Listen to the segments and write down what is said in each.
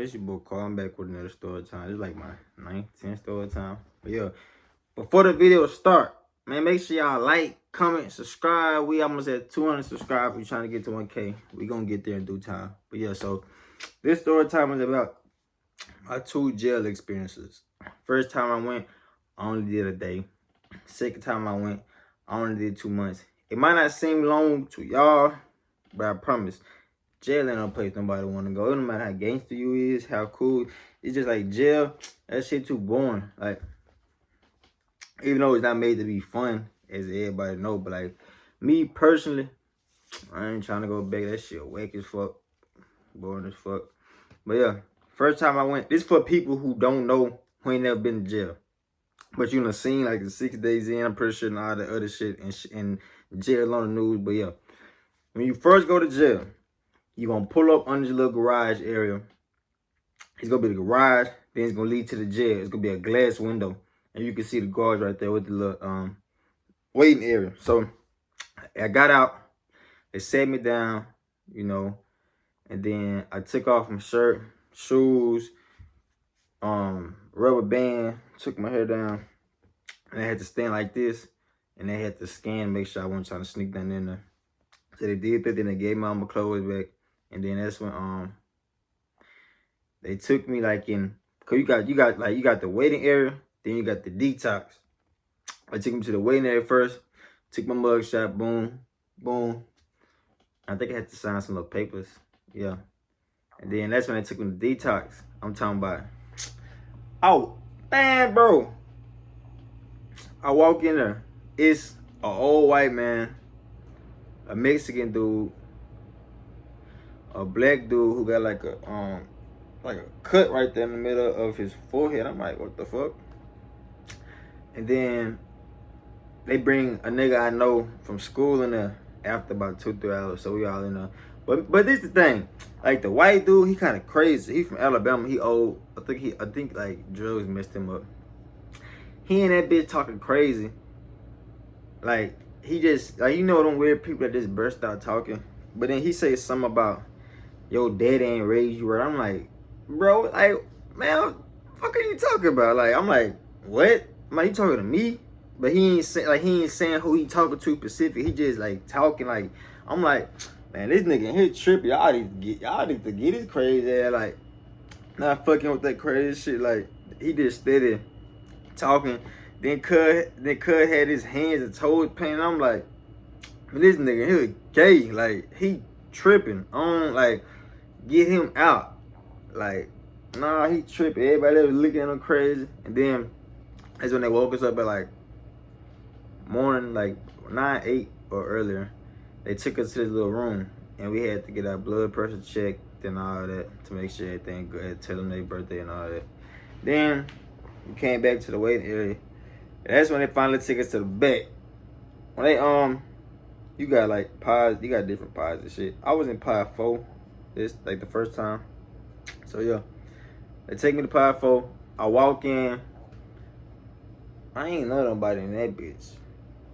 It's your boy Carl. I'm back with another story time. It's like my 9th, 10th story time. But yeah, before the video start, man, make sure y'all like, comment, subscribe. We almost at 200 subscribers. We trying to get to 1K. We gonna get there in due time. But yeah, so this story time is about my 2 jail experiences. First time I went, I only did a day. Second time I went, I only did 2 months. It might not seem long to y'all, but I promise, jail ain't no place nobody want to go. It don't matter how gangster you is, how cool. It's just like jail, that shit too boring. Like, even though it's not made to be fun, as everybody know, but like, me personally, I ain't trying to go back. That shit whack as fuck. Boring as fuck. But yeah, first time I went, this for people who don't know, who ain't never been to jail. But you know, seen like the 6 days in, I'm pretty sure, and all the other shit, and jail on the news. But yeah, when you first go to jail, you gonna pull up under your little garage area. It's gonna be the garage, then it's gonna lead to the jail. It's gonna be a glass window, and you can see the guards right there with the little waiting area. So I got out, they sat me down, you know, and then I took off my shirt, shoes, rubber band, took my hair down, and I had to stand like this, and they had to scan, make sure I wasn't trying to sneak down in there. So they did that, then they gave me all my clothes back, and then that's when they took me like in, cause you got the waiting area, then you got the detox. I took me to the waiting area first, took my mug shot, boom, boom. I think I had to sign some little papers, yeah. And then that's when they took me to detox. I'm talking about, oh, man, bro. I walk in there, it's an old white man, a Mexican dude, a black dude who got like a cut right there in the middle of his forehead. I'm like, what the fuck? And then they bring a nigga I know from school in there after about 2-3 hours, so we all in there. But this the thing, like the white dude, he kind of crazy. He from Alabama. He old. I think like drugs messed him up. He and that bitch talking crazy. Like he just like, you know, them weird people that just burst out talking. But then he says something about your daddy ain't raised you right. I'm like, bro, like, man, what the fuck are you talking about? Like, I'm like, what? I'm like, you talking to me? But he ain't saying who he talking to specific. He just like talking like, I'm like, man, this nigga in here trippy. Y'all need to get his crazy ass, like, not fucking with that crazy shit. Like, he just steady talking. Then Cud had his hands and toes painted. I'm like, man, this nigga here gay. Like, he tripping. Like, get him out. Like, nah, he tripping. Everybody was looking at him crazy. And then that's when they woke us up at like morning, like 9, 8 or earlier. They took us to this little room, and we had to get our blood pressure checked and all that to make sure everything good. Tell them their birthday and all that. Then we came back to the waiting area. And that's when they finally took us to the back. When they you got like pods, you got different pods and shit. I was in pod 4. This like the first time. So yeah, they take me to pod 4. I walk in. I ain't know nobody in that bitch.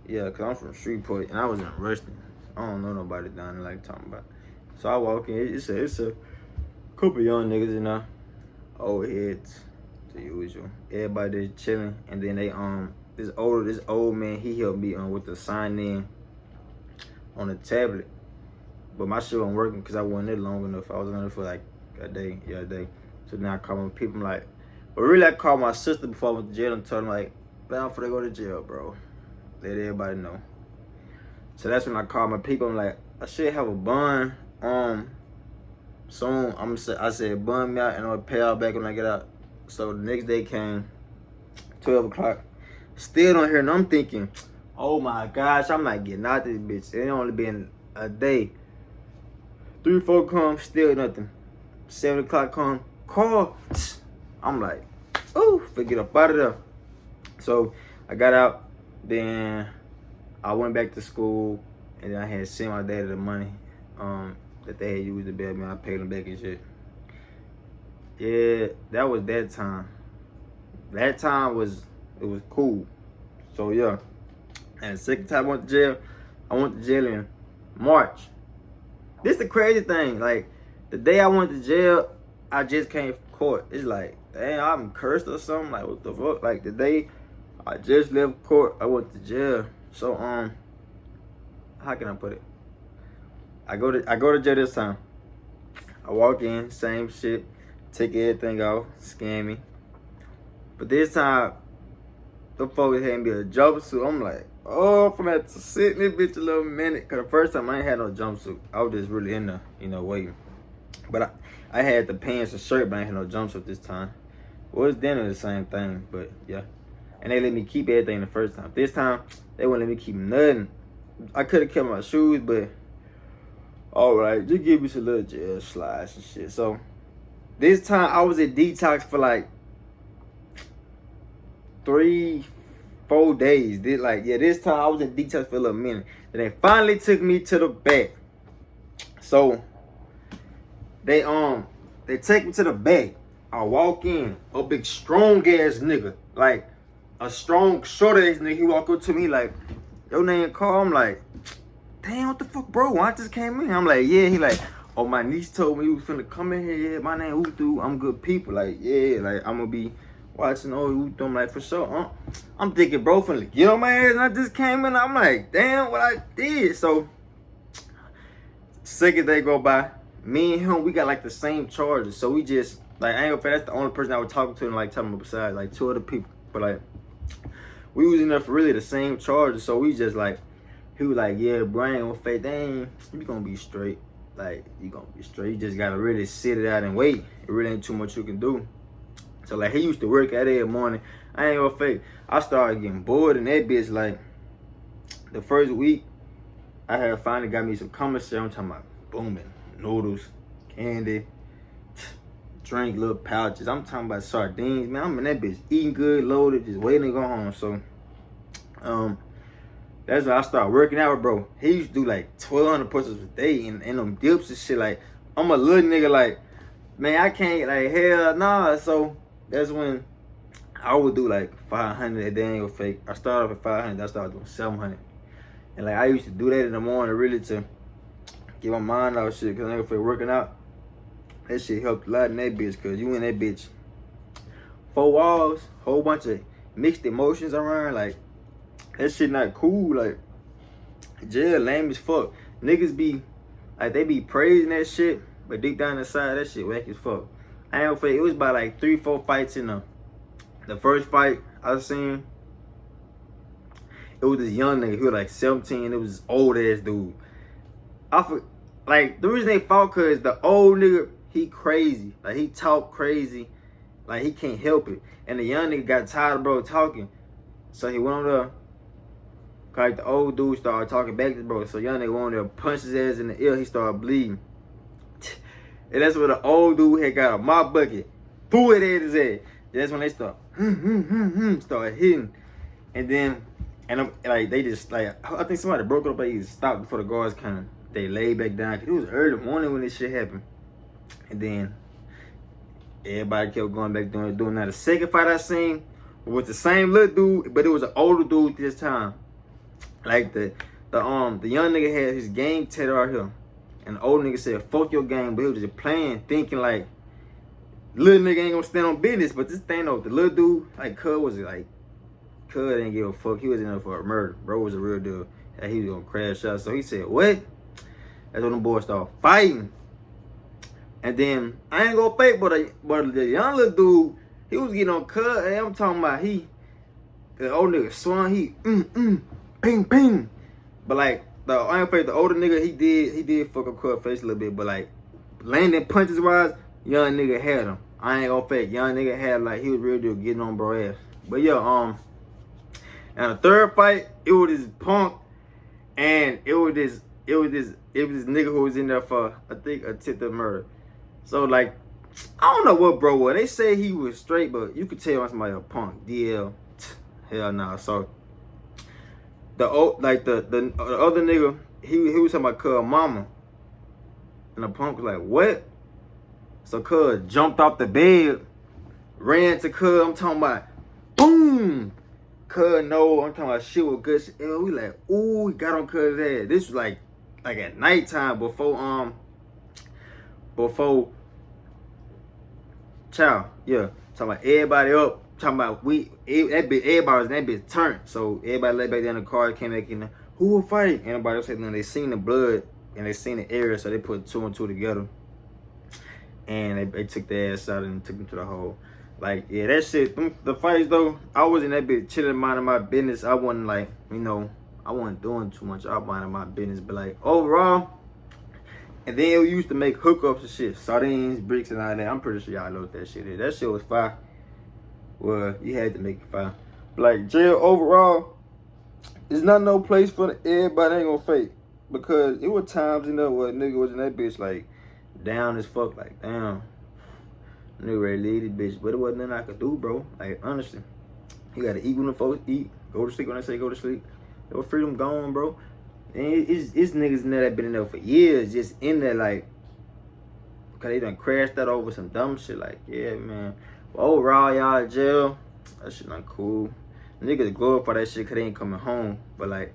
Yeah, cause I'm from Shreveport and I was in Ruston. I don't know nobody down there like talking about. So I walk in. It's a couple young niggas in there, old heads, the usual. Everybody just chilling, and then they this old man, he helped me with the sign in on the tablet. But my shit wasn't working because I wasn't there long enough. I was on there for like a day. So now I call my people, I'm like, but really I called my sister before I went to jail and told them like, man, before they go to jail, bro. Let everybody know. So that's when I called my people. I'm like, I should have a bond. Soon I said bond me out and I'll pay out back when I get out. So the next day came, 12 o'clock. Still don't hear, and I'm thinking, oh my gosh, I'm not getting out this bitch. It only been a day. 3, 4 come, still nothing. 7 o'clock come, call. I'm like, ooh, forget up out of there. So I got out, then I went back to school, and then I had sent my dad the money that they had used to bail me. I paid them back and shit. Yeah, that was that time. That time was cool. So yeah. And the second time I went to jail in March. This is the crazy thing. Like, the day I went to jail, I just came from court. It's like, damn, I'm cursed or something. Like, what the fuck? Like, the day I just left court, I went to jail. So, how can I put it? I go to jail this time. I walk in, same shit, take everything off, scan me. But this time, the folks had me a jumpsuit. I'm like, oh, I'm gonna have to sit in this bitch a little minute. Cause the first time I ain't had no jumpsuit. I was just really in there, waiting. But I had the pants and shirt, but I ain't had no jumpsuit this time. Well, it's dinner the same thing, but yeah. And they let me keep everything the first time. This time, they wouldn't let me keep nothing. I could have kept my shoes, but alright, just give me some little jail slides and shit. So, this time I was at detox for like 3-4 days. This time I was in detox for a little minute. Then they finally took me to the back. So, they take me to the back. I walk in, a big strong ass nigga. Like, a strong, short ass nigga. He walk up to me like, your name Carl? I'm like, damn, what the fuck, bro? I just came in. I'm like, yeah. He like, oh, my niece told me you was finna come in here. Yeah, my name Utu. I'm good people. Like, yeah, like, I'm gonna be watching all Utu. I'm like, for sure. I'm thinking, bro, finna get on my ass. And I just came in. I'm like, damn, what I did. So, second day go by. Me and him, we got like the same charges. So we just, like, I ain't gonna say that's the only person I was talking to and like telling me besides like 2 other people. But like, we was in there for really the same charges. So we just like, he was like, yeah, Brian, with faith, dang, you gonna be straight. Like, you gonna be straight. You just gotta really sit it out and wait. It really ain't too much you can do. So like, he used to work at it in the morning. I ain't gonna fake. I started getting bored and that bitch, like, the first week, I had finally got me some commissary. I'm talking about booming. Noodles, candy, drink, little pouches. I'm talking about sardines, man. I'm in that bitch eating good, loaded, just waiting to go home. So, that's when I started working out with bro. He used to do like 1,200 push-ups a day and them dips and shit. Like, I'm a little nigga, like, man, I can't, like, hell nah. So, that's when I would do like 500 a day, ain't gonna fake. I started off at 500, I started doing 700. And like, I used to do that in the morning really to get my mind out shit, cause I ain't gonna fake working out. That shit helped a lot in that bitch, cause you in that bitch 4 walls, whole bunch of mixed emotions around, like, that shit not cool. Like, jail lame as fuck. Niggas be, like, they be praising that shit, but deep down inside, that shit whack as fuck. I ain't gonna fake, it was about like 3-4 fights in the first fight I seen. It was this young nigga, he was like 17, it was this old ass dude. Like, the reason they fought, cause the old nigga, he crazy. Like, he talk crazy. Like, he can't help it. And the young nigga got tired of bro talking. So he went on there. Like, the old dude started talking back to bro. So young nigga went on there, punched his ass in the ear. He started bleeding. And that's when the old dude had got a mop bucket. Threw it at his head. That's when they start hitting. And then, like, they just, like, I think somebody broke it up. They just stopped before the guards kind of, they laid back down. Cause it was early morning when this shit happened. And then everybody kept going back doing that. The second fight I seen was the same little dude, but it was an older dude this time. Like, the young nigga had his gang tattooed out here. And the old nigga said, fuck your gang, but he was just playing, thinking like, little nigga ain't gonna stand on business. But this thing though, the little dude, like, Cud didn't give a fuck. He was in there for a murder. Bro was a real dude. Like, he was gonna crash out. So he said, what? That's when the boys started fighting. And then, I ain't gonna fake, but the young little dude, he was getting on Cud. Hey, I'm talking about the old nigga swung, he, ping, ping. But like, I ain't fake, the older nigga, he did fuck up Cud face a little bit. But like, landing punches wise, young nigga had him. I ain't gonna fake, young nigga had, like, he was real deal getting on bro ass. But yeah, and the third fight, it was this punk, and it was this nigga who was in there for, I think, attempted murder. So like, I don't know what bro was. They say he was straight, but you could tell when somebody a punk. DL, hell nah. So the other nigga, he was talking about Cud mama, and the punk was like, what? So Cud jumped off the bed, ran to Cud. I'm talking about, boom. Cud no, I'm talking about shit was good shit. We like, ooh, he got on Cud's head. This was like at nighttime before Chow, yeah. Talking about everybody up. Talking about everybody was in that bitch turned. So everybody lay back there in the car, came back in there. Who will fight? Anybody else said no, they seen the blood and they seen the area, so they put 2 and 2 together. And they took their ass out and took them to the hole. Like, yeah, that shit, the fights though, I was in that bitch chilling, minding my business. I wasn't like, you know, I wasn't doing too much. I was minding my business. But like, overall, and then we used to make hookups and shit. Sardines, bricks, and all that. I'm pretty sure y'all know what that shit is. That shit was fire. Well, you had to make it fire. But like, jail overall, it's not no place for everybody ain't gonna fake. Because it was times, you know, where nigga was in that bitch like, down as fuck, like, damn. Nigga ready to leave this bitch, but it wasn't nothing I could do, bro. Like, honestly, you gotta eat when the folks eat, go to sleep when they say go to sleep. Your freedom gone, bro. And it's niggas in there that been in there for years, just in there, like, cause they done crashed that over some dumb shit. Like, yeah, man. But overall, y'all, jail, that shit not cool. Niggas glorify that shit cause they ain't coming home. But like,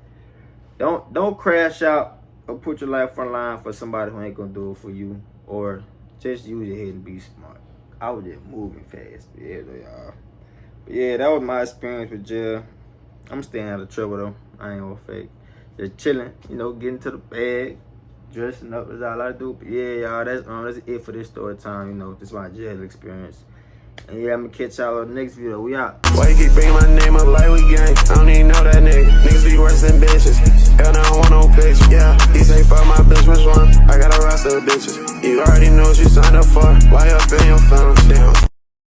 don't crash out or put your life on the line for somebody who ain't gonna do it for you. Or just use your head and be smart. I was just moving fast. Yeah, y'all. But yeah, that was my experience with jail. I'm staying out of trouble though. I ain't gonna fake. Just chilling, you know, getting to the bag, dressing up is all I do. But yeah, y'all, that's it for this story time. You know, this is my jail experience. And yeah, I'm gonna catch y'all on the next video. We out. Why you keep bringing my name up like we gang? I don't even know that nigga. Niggas be worse than bitches. Hell, no, I don't want no bitch. Yeah, he say fuck my bitch, which one? I got a roster of bitches. You already know what you signed up for. Why up in your phone? Damn.